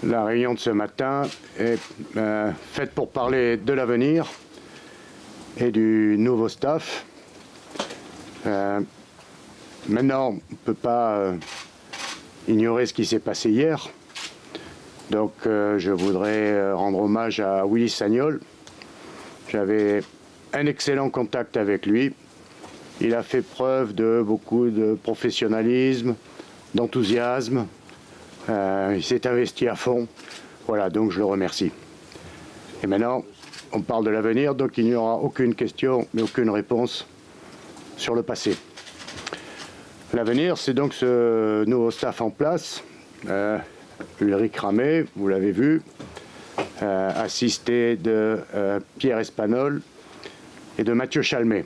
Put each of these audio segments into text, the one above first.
La réunion de ce matin est faite pour parler de l'avenir et du nouveau staff. Maintenant, on ne peut pas ignorer ce qui s'est passé hier. Donc je voudrais rendre hommage à Willy Sagnol. J'avais un excellent contact avec lui. Il a fait preuve de beaucoup de professionnalisme, d'enthousiasme. Il s'est investi à fond. Voilà, donc je le remercie. Et maintenant, on parle de l'avenir, donc il n'y aura aucune question, mais aucune réponse sur le passé. L'avenir, c'est donc ce nouveau staff en place. Ulrich Ramé, vous l'avez vu, assisté de Pierre Espanol et de Mathieu Chalmet.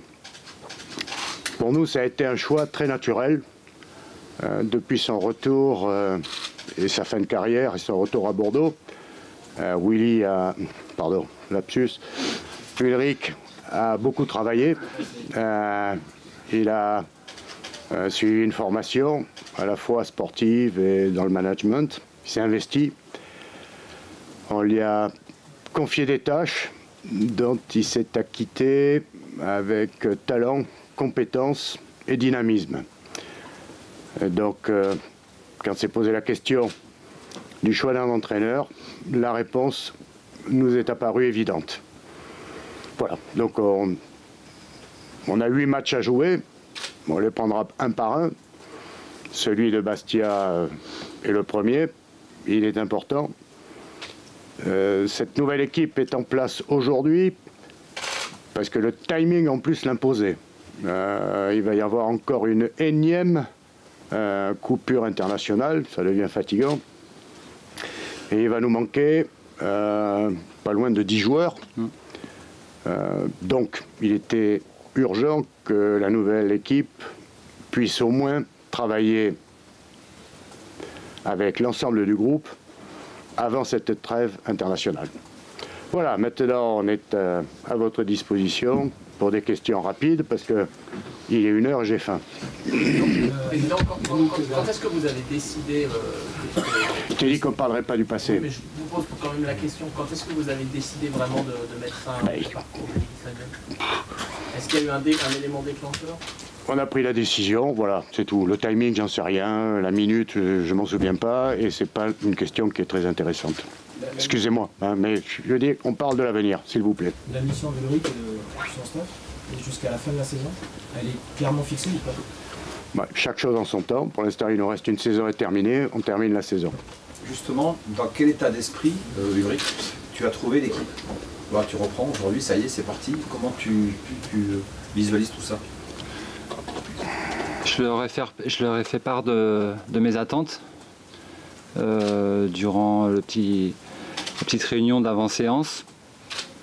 Pour nous, ça a été un choix très naturel. Depuis son retour et sa fin de carrière et son retour à Bordeaux, Willy a, pardon, lapsus, Ulrich a beaucoup travaillé. Il a suivi une formation à la fois sportive et dans le management. Il s'est investi. On lui a confié des tâches dont il s'est acquitté avec talent, compétence et dynamisme. Et donc, quand s'est posé la question du choix d'un entraîneur, la réponse nous est apparue évidente. Voilà, donc on a 8 matchs à jouer, on les prendra un par un. Celui de Bastia est le premier, il est important. Cette nouvelle équipe est en place aujourd'hui parce que le timing en plus l'imposait. Il va y avoir encore une énième coupure internationale, ça devient fatigant. Et il va nous manquer pas loin de 10 joueurs. Donc il était urgent que la nouvelle équipe puisse au moins travailler avec l'ensemble du groupe avant cette trêve internationale. Voilà, maintenant on est à votre disposition pour des questions rapides parce que il est 1h et j'ai faim. Président, quand est-ce que vous avez décidé Je t'ai dit qu'on ne parlerait pas du passé. Mais je vous pose quand même la question, quand est-ce que vous avez décidé vraiment de mettre fin au parcours de Willy Sagnol? Est-ce qu'il y a eu un élément déclencheur? On a pris la décision, voilà, c'est tout. Le timing, j'en sais rien. La minute, je m'en souviens pas. Et c'est pas une question qui est très intéressante. Excusez-moi, hein, mais je dis, on parle de l'avenir, s'il vous plaît. La mission de Ulrich et de son staff, jusqu'à la fin de la saison, elle est clairement fixée ou pas? Ouais, chaque chose en son temps. Pour l'instant, il nous reste une saison est terminée. On termine la saison. Justement, dans quel état d'esprit, Ulrich, tu as trouvé l'équipe? Voilà, tu reprends aujourd'hui, ça y est, c'est parti. Comment tu visualises tout ça? Je leur ai fait part de mes attentes durant la petite réunion d'avant-séance.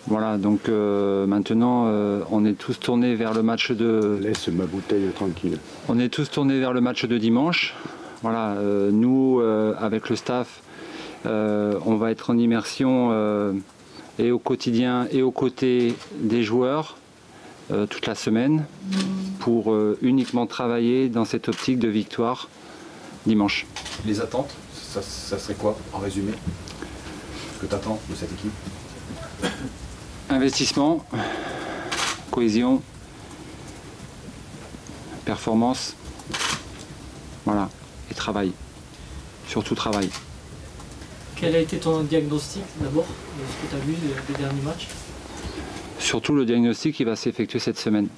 Voilà, donc maintenant on est tous tournés vers le match de... Laisse ma bouteille tranquille. On est tous tournés vers le match de dimanche. Voilà, nous, avec le staff, on va être en immersion et au quotidien et aux côtés des joueurs toute la semaine pour uniquement travailler dans cette optique de victoire dimanche. Les attentes, ça serait quoi en résumé? Ce que tu attends de cette équipe? Investissement, cohésion, performance, voilà, et travail, surtout travail. Quel a été ton diagnostic d'abord de ce que tu as vu des derniers matchs? Surtout le diagnostic qui va s'effectuer cette semaine.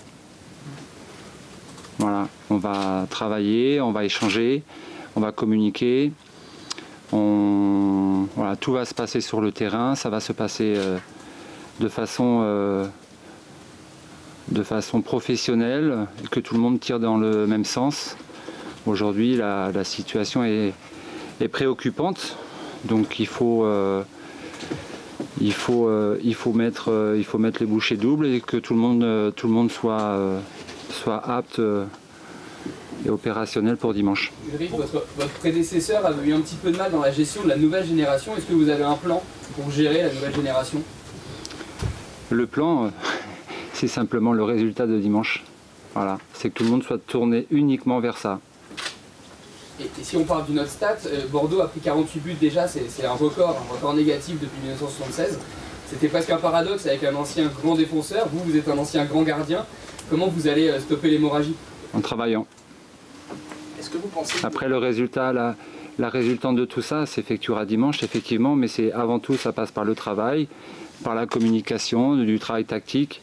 Voilà, on va travailler, on va échanger, on va communiquer, voilà, tout va se passer sur le terrain, ça va se passer de façon professionnelle, que tout le monde tire dans le même sens. Aujourd'hui, la situation est préoccupante, donc il faut mettre les bouchées doubles et que tout le monde soit apte et opérationnel pour dimanche. Ulrich, votre prédécesseur avait eu un petit peu de mal dans la gestion de la nouvelle génération. Est-ce que vous avez un plan pour gérer la nouvelle génération? Le plan, c'est simplement le résultat de dimanche. Voilà, c'est que tout le monde soit tourné uniquement vers ça. Et si on parle d'une autre stat, Bordeaux a pris 48 buts déjà, c'est un record négatif depuis 1976. C'était presque un paradoxe avec un ancien grand défenseur. Vous êtes un ancien grand gardien. Comment vous allez stopper l'hémorragie? En travaillant. Est-ce que vous pensez que... Après, le résultat, la résultante de tout ça s'effectuera dimanche, effectivement, mais c'est avant tout, ça passe par le travail, par la communication, du travail tactique.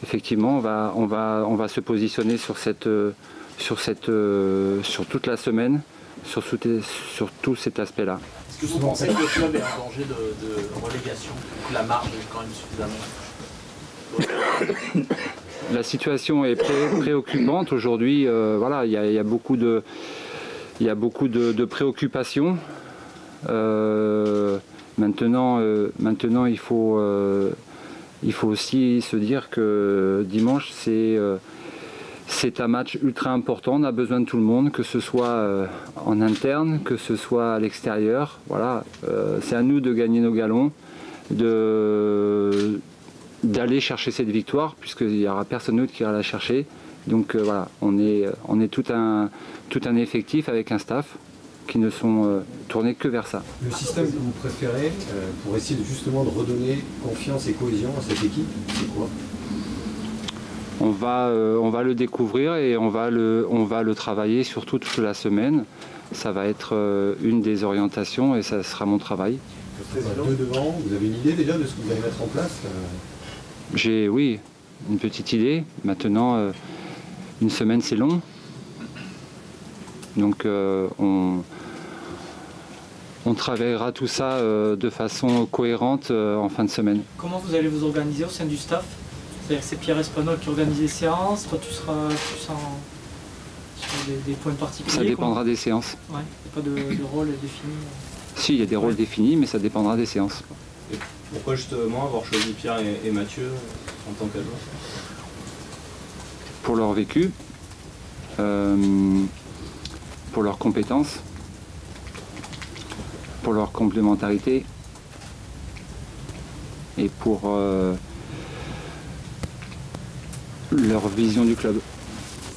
Effectivement, on va se positionner sur toute la semaine, sur tout cet aspect-là. Est-ce que vous pensez que le club est en danger de relégation, que la marge est quand même suffisamment? La situation est préoccupante aujourd'hui. Voilà, il y a beaucoup de préoccupations. Maintenant, il faut aussi se dire que dimanche, c'est un match ultra important. On a besoin de tout le monde, que ce soit en interne, que ce soit à l'extérieur. Voilà, c'est à nous de gagner nos galons, d'aller chercher cette victoire, puisqu'il n'y aura personne d'autre qui ira la chercher. Donc voilà, on est tout un effectif avec un staff qui ne sont tournés que vers ça. Le système que vous préférez pour essayer justement de redonner confiance et cohésion à cette équipe, c'est quoi? On va le découvrir et on va le travailler surtout toute la semaine. Ça va être une des orientations et ça sera mon travail. Deux devant, vous avez une idée déjà de ce que vous allez mettre en place? J'ai, oui, une petite idée. Maintenant, une semaine c'est long. Donc on travaillera tout ça de façon cohérente en fin de semaine. Comment vous allez vous organiser au sein du staff? C'est-à-dire que c'est Pierre Espanol qui organise les séances, toi tu seras plus sur des points particuliers? Ça dépendra des séances. Ouais, il n'y a pas de rôle défini? Si, il y a des rôles définis, mais ça dépendra des séances. Et pourquoi justement avoir choisi Pierre et Mathieu en tant qu'adjoint? Pour leur vécu, pour leurs compétences, pour leur complémentarité et pour leur vision du club.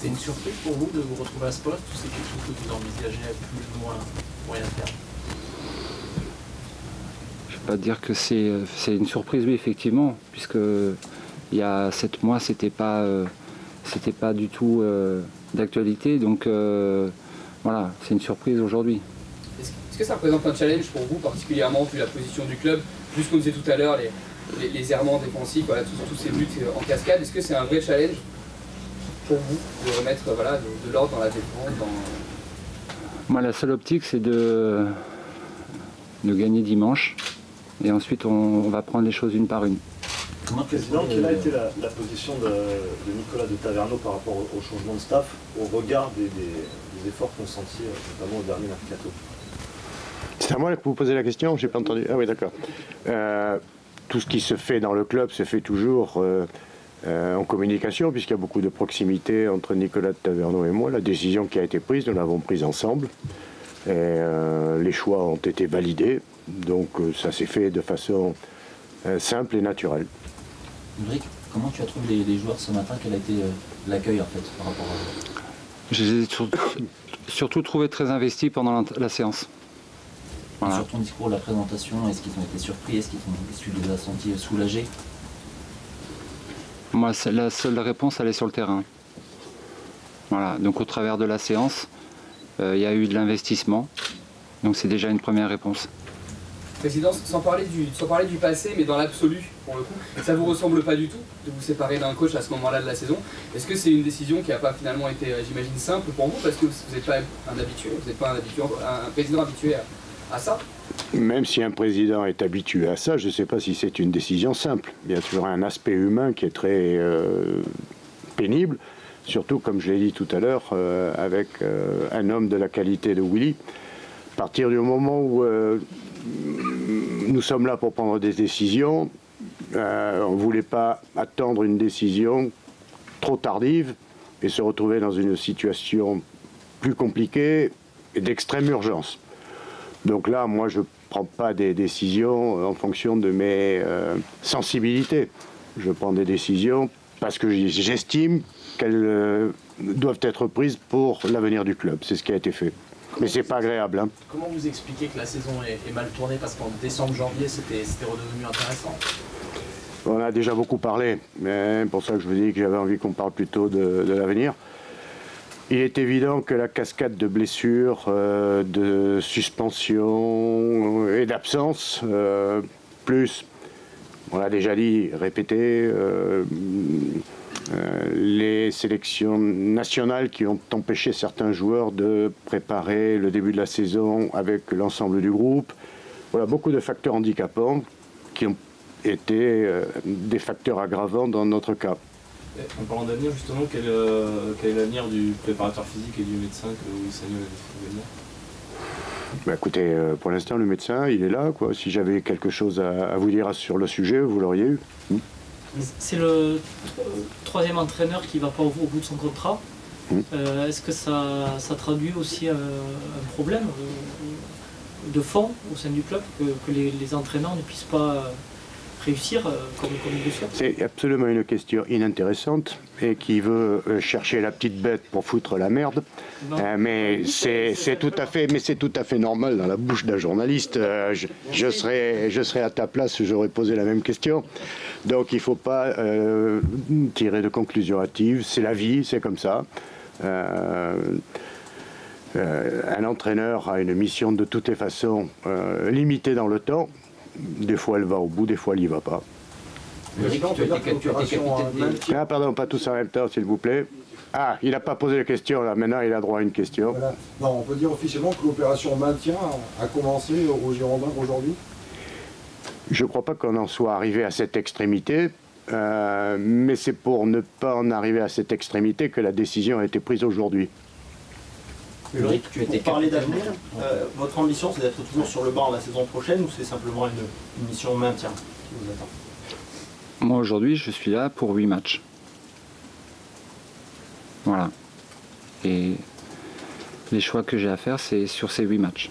C'est une surprise pour vous de vous retrouver à ce poste ou c'est quelque chose que vous envisagez à plus ou moins moyen terme? Je ne vais pas dire que c'est une surprise, oui, effectivement, puisque il y a 7 mois, c'était pas du tout d'actualité, donc voilà, c'est une surprise aujourd'hui. Est-ce que ça représente un challenge pour vous, particulièrement vu la position du club, vu ce qu'on disait tout à l'heure, les errements défensifs, voilà, tous ces buts en cascade? Est-ce que c'est un vrai challenge pour vous de remettre voilà, de l'ordre dans la défense Moi, la seule optique, c'est de gagner dimanche, et ensuite on va prendre les choses une par une. Président, quelle a été la position de Nicolas de Taverneau par rapport au changement de staff, au regard des efforts consentis, notamment au dernier mercato? C'est à moi que vous posez la question, j'ai pas entendu. Ah oui, d'accord. Tout ce qui se fait dans le club se fait toujours en communication, puisqu'il y a beaucoup de proximité entre Nicolas de Taverneau et moi. La décision qui a été prise, nous l'avons prise ensemble. Et les choix ont été validés, donc ça s'est fait de façon simple et naturelle. Ulrich, comment tu as trouvé les joueurs ce matin? Quel a été l'accueil en fait par rapport à... Je les ai surtout trouvés très investis pendant la séance. Voilà. Sur ton discours, la présentation, est-ce qu'ils ont été surpris? Est-ce que tu les as sentis soulagés? Moi, la seule réponse, elle est sur le terrain. Voilà, donc au travers de la séance, il y a eu de l'investissement. Donc c'est déjà une première réponse. Président, sans parler du passé, mais dans l'absolu, pour le coup, ça ne vous ressemble pas du tout de vous séparer d'un coach à ce moment-là de la saison. Est-ce que c'est une décision qui n'a pas finalement été, j'imagine, simple pour vous, parce que vous n'êtes pas un habitué, vous n'êtes pas un président habitué à ça? Même si un président est habitué à ça, je ne sais pas si c'est une décision simple. Il y a toujours un aspect humain qui est très pénible, surtout, comme je l'ai dit tout à l'heure, avec un homme de la qualité de Willy. À partir du moment où nous sommes là pour prendre des décisions, on ne voulait pas attendre une décision trop tardive et se retrouver dans une situation plus compliquée et d'extrême urgence. Donc là, moi, je ne prends pas des décisions en fonction de mes sensibilités. Je prends des décisions parce que j'estime qu'elles doivent être prises pour l'avenir du club. C'est ce qui a été fait. Mais c'est pas agréable. Hein. Comment vous expliquez que la saison est mal tournée? Parce qu'en décembre, janvier, c'était redevenu intéressant. On a déjà beaucoup parlé, mais c'est pour ça que je vous dis que j'avais envie qu'on parle plutôt de l'avenir. Il est évident que la cascade de blessures, de suspensions et d'absences, plus, on l'a déjà dit, répété, les sélections nationales qui ont empêché certains joueurs de préparer le début de la saison avec l'ensemble du groupe. Voilà, beaucoup de facteurs handicapants qui ont été des facteurs aggravants dans notre cas. En parlant d'avenir, justement, quel est l'avenir du préparateur physique et du médecin que Louis Sagnol a décidé de venir? Bah écoutez, pour l'instant, le médecin, il est là, quoi. Si j'avais quelque chose à vous dire sur le sujet, vous l'auriez eu. C'est le troisième entraîneur qui ne va pas au bout de son contrat. Est-ce que ça traduit aussi un problème de fond au sein du club, que les entraîneurs ne puissent pas réussir comme ils le souhaitent? C'est absolument une question inintéressante et qui veut chercher la petite bête pour foutre la merde. Mais c'est tout à fait normal dans la bouche d'un journaliste. Je serais à ta place, j'aurais posé la même question. Donc il ne faut pas tirer de conclusions hâtives. C'est la vie, c'est comme ça. Un entraîneur a une mission de toutes les façons limitée dans le temps. Des fois elle va au bout, des fois elle n'y va pas. Ah pardon, pas tous en même temps s'il vous plaît. Ah, il n'a pas posé de question là, maintenant il a droit à une question. Voilà. Non, on peut dire officiellement que l'opération maintien a commencé au Girondins aujourd'hui? Je ne crois pas qu'on en soit arrivé à cette extrémité, mais c'est pour ne pas en arriver à cette extrémité que la décision a été prise aujourd'hui. Ulrich, pour parler d'avenir, votre ambition c'est d'être toujours sur le banc la saison prochaine ou c'est simplement une mission maintien qui vous attend? Moi aujourd'hui je suis là pour 8 matchs. Voilà. Et les choix que j'ai à faire c'est sur ces 8 matchs.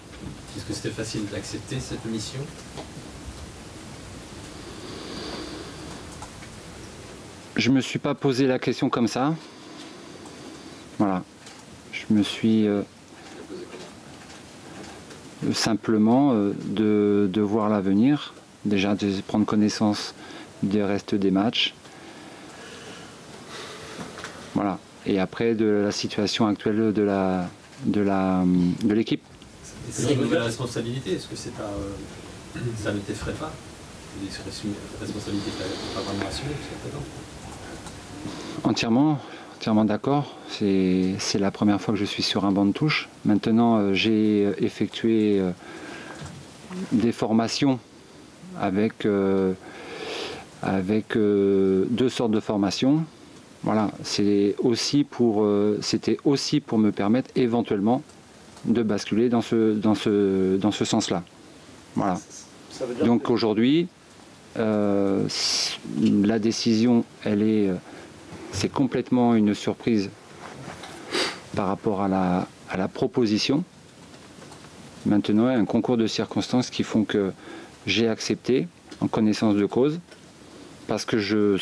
Est-ce que c'était facile d'accepter cette mission? Je me suis pas posé la question comme ça. Voilà. Je me suis simplement de voir l'avenir, déjà de prendre connaissance des restes des matchs. Voilà. Et après de la situation actuelle de l'équipe. C'est une nouvelle responsabilité, est-ce que ça ne t'effraie pas? Des responsabilités que tu n'as pas vraiment assumées jusqu'à présent? Entièrement d'accord. C'est la première fois que je suis sur un banc de touche. Maintenant, j'ai effectué des formations avec 2 sortes de formations. Voilà, c'était aussi pour me permettre éventuellement de basculer dans ce sens-là. Voilà. Donc aujourd'hui, la décision, c'est complètement une surprise par rapport à la proposition. Maintenant, il y a un concours de circonstances qui font que j'ai accepté en connaissance de cause, parce que j'ai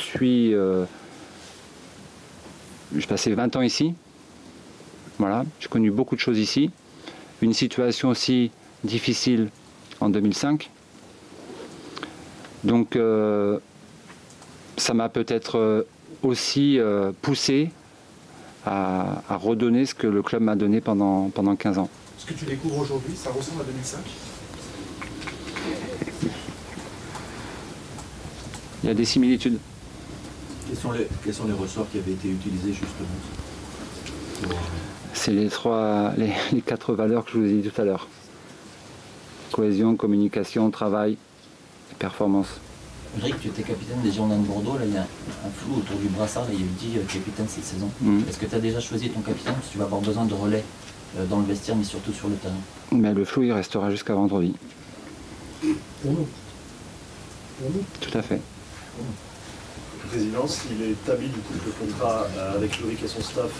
passé 20 ans ici. Voilà, j'ai connu beaucoup de choses ici. Une situation aussi difficile en 2005. Donc, ça m'a peut-être aussi poussé à redonner ce que le club m'a donné pendant 15 ans. Ce que tu découvres aujourd'hui, ça ressemble à 2005? Il y a des similitudes. Quels sont les ressorts qui avaient été utilisés justement? C'est les 4 valeurs que je vous ai dit tout à l'heure. Cohésion, communication, travail et performance. Ulrich, tu étais capitaine des Girondins de Bordeaux, là il y a un flou autour du brassard, là, il y a eu 10 capitaines cette saison. Est-ce que tu as déjà choisi ton capitaine, parce que tu vas avoir besoin de relais dans le vestiaire, mais surtout sur le terrain? Mais le flou il restera jusqu'à vendredi. Pour nous. Tout à fait. Présidence, il est établi du coup que le contrat avec Ulrich et son staff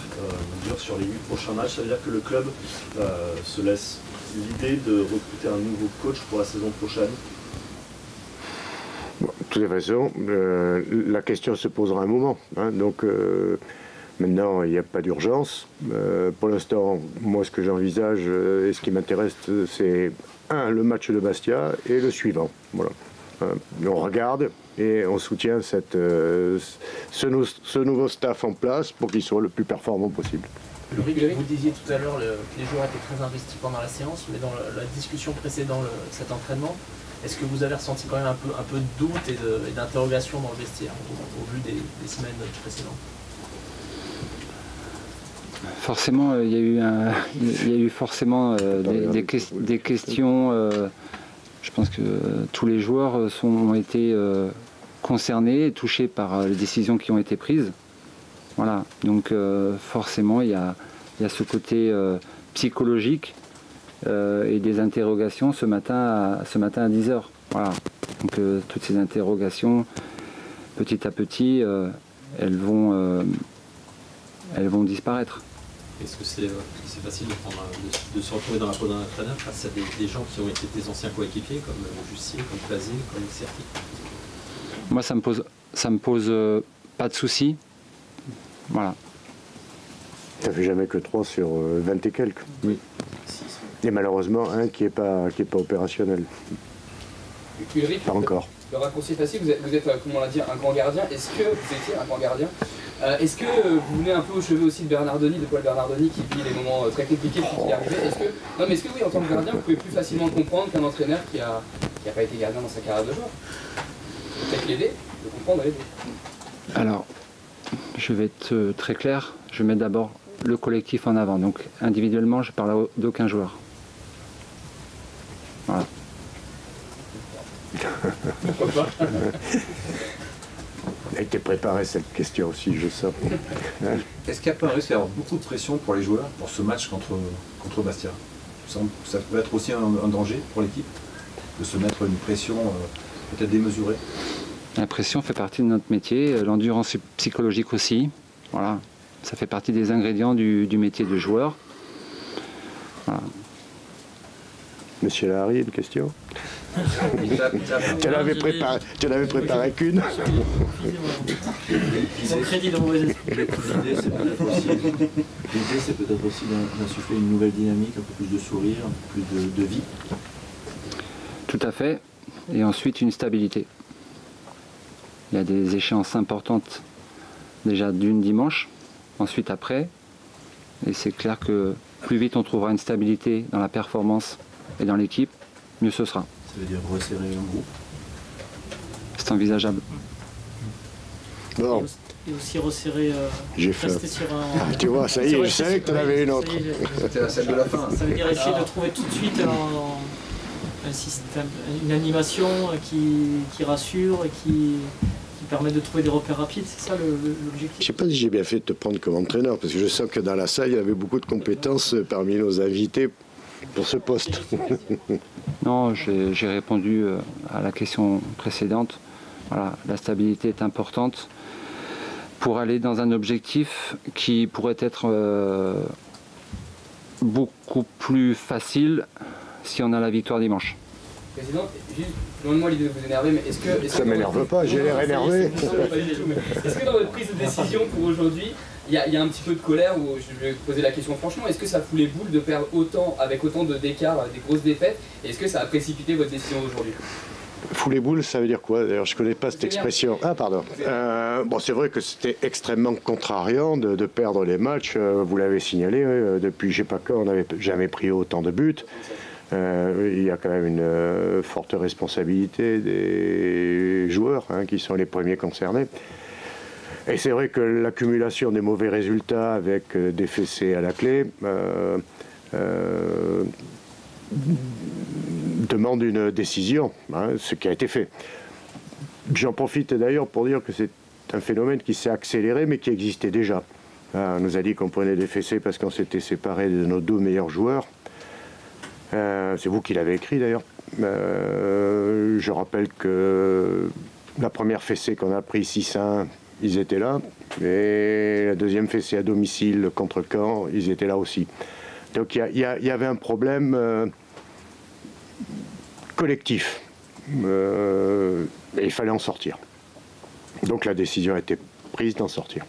dure sur les 8 prochains matchs. Ça veut dire que le club se laisse l'idée de recruter un nouveau coach pour la saison prochaine. Bon, de toutes les façons, la question se posera un moment. Hein, donc Maintenant, il n'y a pas d'urgence. Pour l'instant, moi, ce que j'envisage et ce qui m'intéresse, c'est le match de Bastia et le suivant. Voilà. On regarde et on soutient ce nouveau staff en place pour qu'il soit le plus performant possible. Vous disiez tout à l'heure que les joueurs étaient très investis pendant la séance, mais dans la discussion précédant cet entraînement, est-ce que vous avez ressenti quand même un peu de doute et d'interrogation dans le vestiaire au vu des semaines précédentes? Forcément, il y a eu forcément des questions. Je pense que tous les joueurs ont été concernés et touchés par les décisions qui ont été prises. Voilà, donc forcément il y a ce côté psychologique et des interrogations ce matin à 10h. Voilà, donc toutes ces interrogations, petit à petit, elles vont disparaître. Est-ce que c'est facile de se retrouver dans la peau d'un entraîneur face à des gens qui ont été des anciens coéquipiers comme Jussier, comme Pazil, comme Certi? Moi ça me pose pas de soucis. Voilà. Ça fait jamais que 3 sur 20 et quelques. Oui. Et malheureusement, un qui est pas opérationnel. Ulrich, pas encore. Le raccourci facile, vous êtes comment on l'a dit, un grand gardien. Est-ce que vous étiez un grand gardien? Est-ce que vous venez un peu au cheveu aussi de Paul Bernardoni qui vit les moments très compliqués pour y arriver? Est-ce que oui, en tant que gardien, vous pouvez plus facilement comprendre qu'un entraîneur qui a pas été gardien dans sa carrière de joueur? Peut-être l'aider, de comprendre et l'aider. Alors, je vais être très clair, je mets d'abord le collectif en avant. Donc individuellement, je parle d'aucun joueur. Voilà. Elle a été préparée cette question aussi, je sais. Est-ce qu'il n'y a pas un risque d'avoir beaucoup de pression pour les joueurs pour ce match contre Bastia? Ça peut être aussi un danger pour l'équipe de se mettre une pression peut-être démesurée? La pression fait partie de notre métier, l'endurance psychologique aussi. Voilà. Ça fait partie des ingrédients du métier de joueur. Voilà. Monsieur Lahari, une question? Tu l'avais préparé qu'une? Son crédit de mauvais esprit. L'idée, c'est peut-être aussi d'insuffler une nouvelle dynamique, un peu plus de sourire, un peu plus de vie. Tout à fait. Et ensuite, une stabilité. Il y a des échéances importantes déjà d'une dimanche, ensuite après, et c'est clair que plus vite on trouvera une stabilité dans la performance et dans l'équipe, mieux ce sera. Ça veut dire resserrer un groupe? C'est envisageable. Bon. Et aussi resserrer, rester sur un... Ah, tu vois, ça y est, je savais que tu en avais une autre. C'était la scène de la fin. Ça veut dire essayer de trouver tout de suite un système, une animation qui rassure et qui permet de trouver des repères rapides, c'est ça l'objectif? Je ne sais pas si j'ai bien fait de te prendre comme entraîneur, parce que je sens que dans la salle, il y avait beaucoup de compétences parmi nos invités pour ce poste. Non, j'ai répondu à la question précédente. Voilà, la stabilité est importante pour aller dans un objectif qui pourrait être beaucoup plus facile si on a la victoire dimanche. Président, juste, loin de moi l'idée de vous énerver, mais est-ce que... Ça m'énerve pas, j'ai l'air énervé. Est-ce que dans votre prise de décision pour aujourd'hui, il y a un petit peu de colère, ou je vais vous poser la question franchement, est-ce que ça fout les boules de perdre avec autant d'écart, des grosses défaites, et est-ce que ça a précipité votre décision aujourd'hui? Fou les boules, ça veut dire quoi? D'ailleurs, je ne connais pas cette expression. Ah, pardon. Bon, c'est vrai que c'était extrêmement contrariant de perdre les matchs. Vous l'avez signalé, depuis je ne sais pas quand, on n'avait jamais pris autant de buts. Il y a quand même une forte responsabilité des joueurs, qui sont les premiers concernés. Et c'est vrai que l'accumulation des mauvais résultats avec des fessées à la clé demande une décision, ce qui a été fait. J'en profite d'ailleurs pour dire que c'est un phénomène qui s'est accéléré mais qui existait déjà. On nous a dit qu'on prenait des fessées parce qu'on s'était séparés de nos 2 meilleurs joueurs. C'est vous qui l'avez écrit d'ailleurs. Je rappelle que la première fessée qu'on a pris 6-1, ils étaient là. Et la deuxième fessée à domicile contre Caen, ils étaient là aussi. Donc il y avait un problème collectif. Et il fallait en sortir. Donc la décision a été prise d'en sortir.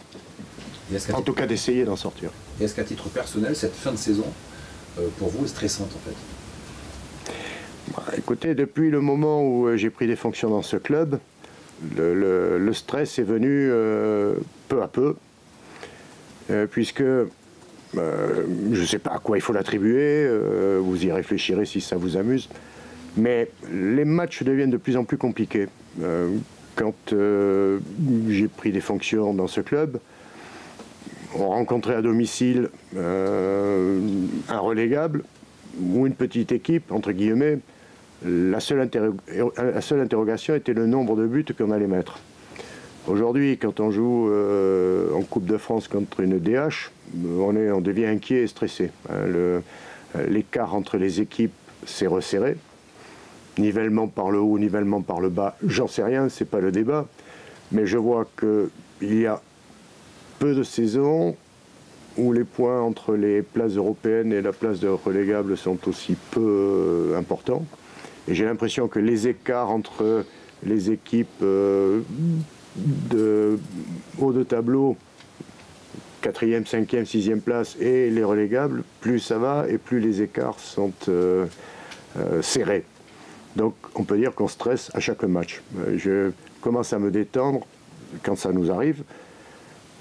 En tout cas, d'essayer d'en sortir. Et est-ce qu'à titre personnel, cette fin de saison, pour vous, est stressante en fait? Écoutez, depuis le moment où j'ai pris des fonctions dans ce club, le stress est venu peu à peu, puisque je ne sais pas à quoi il faut l'attribuer, vous y réfléchirez si ça vous amuse, mais les matchs deviennent de plus en plus compliqués. Quand j'ai pris des fonctions dans ce club, on rencontrait à domicile un relégable ou une petite équipe, entre guillemets. La seule interrogation était le nombre de buts qu'on allait mettre. Aujourd'hui, quand on joue en Coupe de France contre une DH, on devient inquiet et stressé. L'écart entre les équipes s'est resserré. Nivellement par le haut, nivellement par le bas, j'en sais rien, c'est pas le débat. Mais je vois qu'il y a peu de saisons où les points entre les places européennes et la place de relégable sont aussi peu importants. Et j'ai l'impression que les écarts entre les équipes de haut de tableau, 4e, 5e, 6e place, et les relégables, plus ça va et plus les écarts sont serrés. Donc on peut dire qu'on stresse à chaque match. Je commence à me détendre quand ça nous arrive,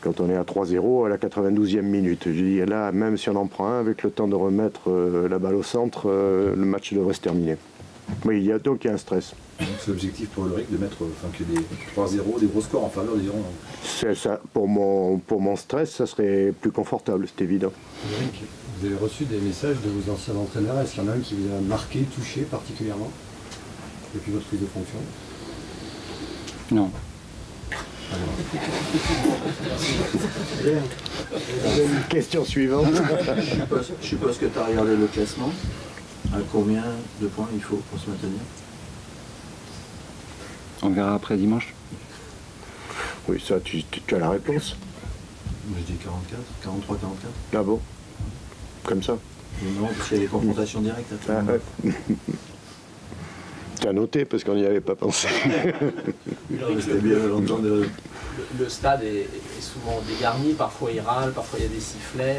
quand on est à 3-0 à la 92e minute. Je dis là, même si on en prend un, avec le temps de remettre la balle au centre, le match devrait se terminer. Oui, il y a un stress. Donc c'est l'objectif pour Ulrich de mettre que des 3-0, des gros scores en faveur des Girondins. C'est ça. Pour mon stress, ça serait plus confortable, c'est évident. Ulrich, vous avez reçu des messages de vos anciens entraîneurs. Est-ce qu'il y en a un qui vous a marqué, touché particulièrement depuis votre prise de fonction? Non. Question suivante. Je suppose que tu as regardé le classement. À combien de points il faut pour se maintenir? On verra après dimanche. Oui, ça, tu as la réponse. Moi je dis 44, 43, 44. Ah bon? Comme ça? Non, parce qu'il y a des confrontations directes. Tu as noté parce qu'on n'y avait pas pensé. C'était bien longtemps de... Le stade est souvent dégarni, parfois il râle, parfois il y a des sifflets.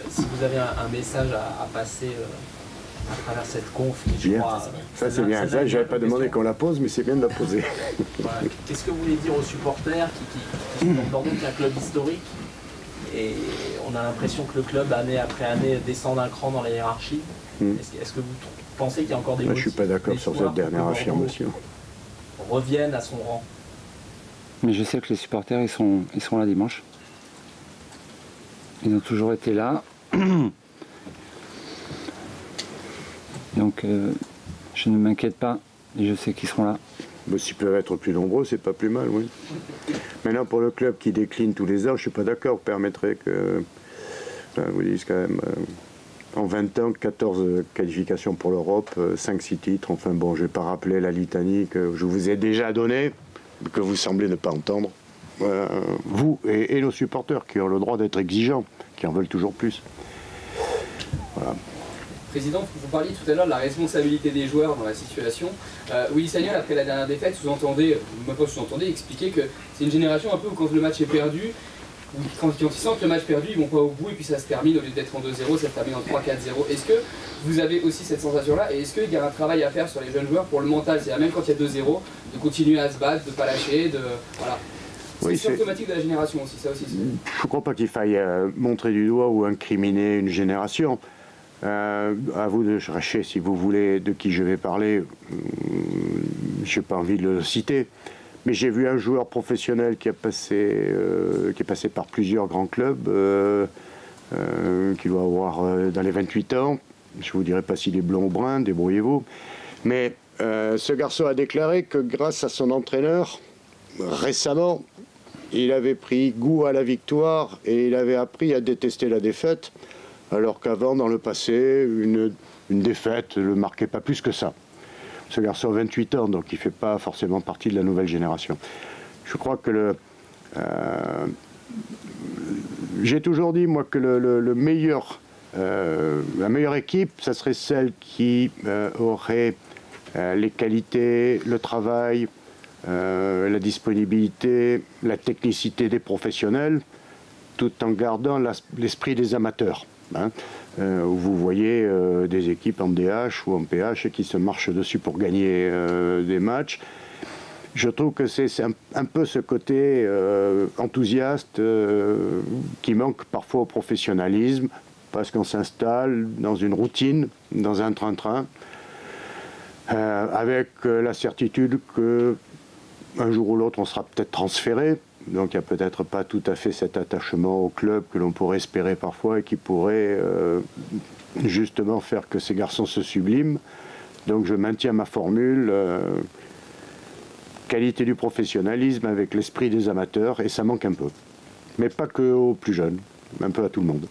Si vous avez un message à passer à travers cette conf, je crois... Ça c'est bien, ça j'avais pas demandé qu'on la pose, mais c'est bien de la poser. Voilà. Qu'est-ce que vous voulez dire aux supporters qui sont dans Bordeaux, qui est un club historique, et on a l'impression que le club, année après année, descend d'un cran dans la hiérarchie. Est-ce que vous pensez qu'il y a encore des... Moi je suis pas d'accord sur cette dernière affirmation. Reviennent à son rang. Mais je sais que les supporters, ils sont là dimanche. Ils ont toujours été là. Donc, je ne m'inquiète pas. Et je sais qu'ils seront là. Mais s'ils peuvent être plus nombreux, c'est pas plus mal, oui. Maintenant, pour le club qui décline tous les ans, je suis pas d'accord. Vous permettrez que... vous dites quand même... en 20 ans, 14 qualifications pour l'Europe, 5-6 titres. Enfin bon, je ne vais pas rappeler la litanie que je vous ai déjà donnée, que vous semblez ne pas entendre. Vous et nos supporters qui ont le droit d'être exigeants, qui en veulent toujours plus. Voilà. Président, vous parliez tout à l'heure de la responsabilité des joueurs dans la situation. Willy Sagnol, après la dernière défaite, expliquait que c'est une génération un peu où quand le match est perdu, quand ils sentent le match perdu, ils vont pas au bout et puis ça se termine, au lieu d'être en 2-0, ça se termine en 3-4-0. Est-ce que vous avez aussi cette sensation-là et est-ce qu'il y a un travail à faire sur les jeunes joueurs pour le mental, c'est-à-dire même quand il y a 2-0, de continuer à se battre, de ne pas lâcher, de... Voilà. Oui, c'est symptomatique de la génération aussi, ça aussi. Je ne crois pas qu'il faille montrer du doigt ou incriminer une génération. À vous de chercher, si vous voulez, de qui je vais parler. Je n'ai pas envie de le citer. Mais j'ai vu un joueur professionnel qui est passé par plusieurs grands clubs, qui doit avoir dans les 28 ans. Je ne vous dirai pas s'il est blond ou brun, débrouillez-vous. Mais ce garçon a déclaré que grâce à son entraîneur, récemment, il avait pris goût à la victoire et il avait appris à détester la défaite, alors qu'avant, dans le passé, une défaite ne le marquait pas plus que ça. Ce garçon a 28 ans, donc il ne fait pas forcément partie de la nouvelle génération. Je crois que j'ai toujours dit, moi, que la meilleure équipe, ça serait celle qui aurait les qualités, le travail, la disponibilité, la technicité des professionnels tout en gardant l'esprit des amateurs. Hein, où vous voyez des équipes en DH ou en PH qui se marchent dessus pour gagner des matchs. Je trouve que c'est un peu ce côté enthousiaste qui manque parfois au professionnalisme, parce qu'on s'installe dans une routine, dans un train-train, avec la certitude qu'un jour ou l'autre on sera peut-être transféré. Donc il n'y a peut-être pas tout à fait cet attachement au club que l'on pourrait espérer parfois et qui pourrait justement faire que ces garçons se subliment. Donc je maintiens ma formule, qualité du professionnalisme avec l'esprit des amateurs, et ça manque un peu. Mais pas que aux plus jeunes, un peu à tout le monde.